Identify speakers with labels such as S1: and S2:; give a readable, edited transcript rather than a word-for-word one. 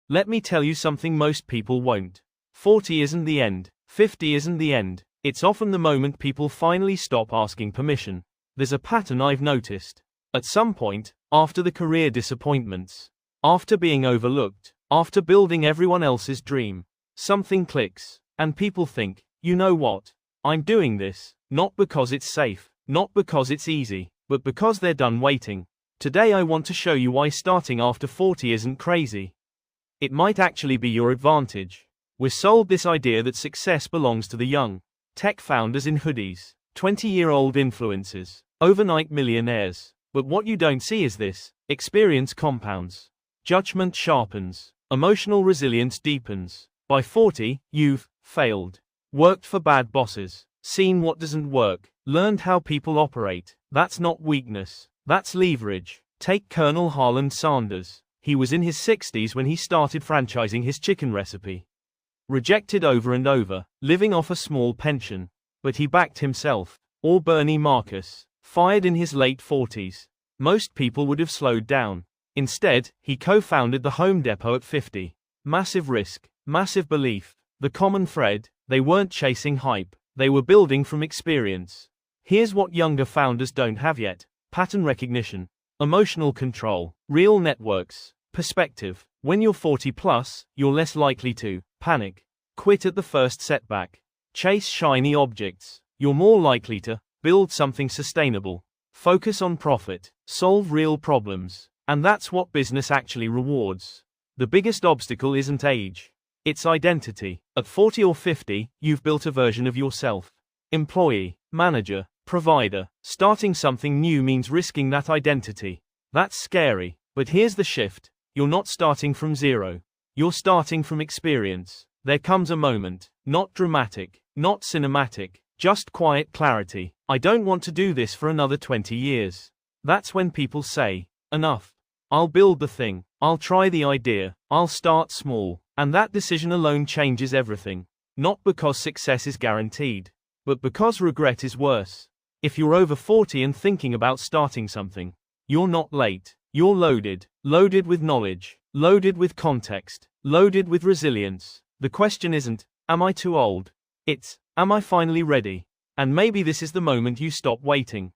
S1: Let me tell you something most people won't. 40 isn't the end. 50 isn't the end. It's often the moment people finally stop asking permission. There's a pattern I've noticed. At some point, after the career disappointments, after being overlooked, after building everyone else's dream, something clicks, and people think, you know what? I'm doing this, not because it's safe, not because it's easy, but because they're done waiting. Today I want to show you why starting after 40 isn't crazy. It might actually be your advantage. We're sold this idea that success belongs to the young. Tech founders in hoodies, 20-year-old influencers, overnight millionaires. But what you don't see is this: experience compounds, judgment sharpens, emotional resilience deepens. By 40, you've failed, worked for bad bosses, seen what doesn't work, learned how people operate. That's not weakness, that's leverage. Take Colonel Harland Sanders. He was in his 60s when he started franchising his chicken recipe. Rejected over and over, living off a small pension. But he backed himself. Or Bernie Marcus, fired in his late 40s. Most people would have slowed down. Instead, he co-founded the Home Depot at 50. Massive risk, massive belief. The common thread: they weren't chasing hype, they were building from experience. Here's what younger founders don't have yet: pattern recognition, emotional control, real networks, perspective. When you're 40 plus, you're less likely to panic, quit at the first setback, chase shiny objects. You're more likely to build something sustainable, focus on profit, solve real problems. And that's what business actually rewards. The biggest obstacle isn't age, it's identity. At 40 or 50, you've built a version of yourself. Employee, manager, provider. Starting something new means risking that identity. That's scary. But here's the shift: you're not starting from zero. You're starting from experience. There comes a moment, not dramatic, not cinematic, just quiet clarity. I don't want to do this for another 20 years. That's when people say, enough. I'll build the thing. I'll try the idea. I'll start small. And that decision alone changes everything. Not because success is guaranteed, but because regret is worse. If you're over 40 and thinking about starting something, you're not late. You're loaded. Loaded with knowledge. Loaded with context. Loaded with resilience. The question isn't, am I too old? It's, am I finally ready? And maybe this is the moment you stop waiting.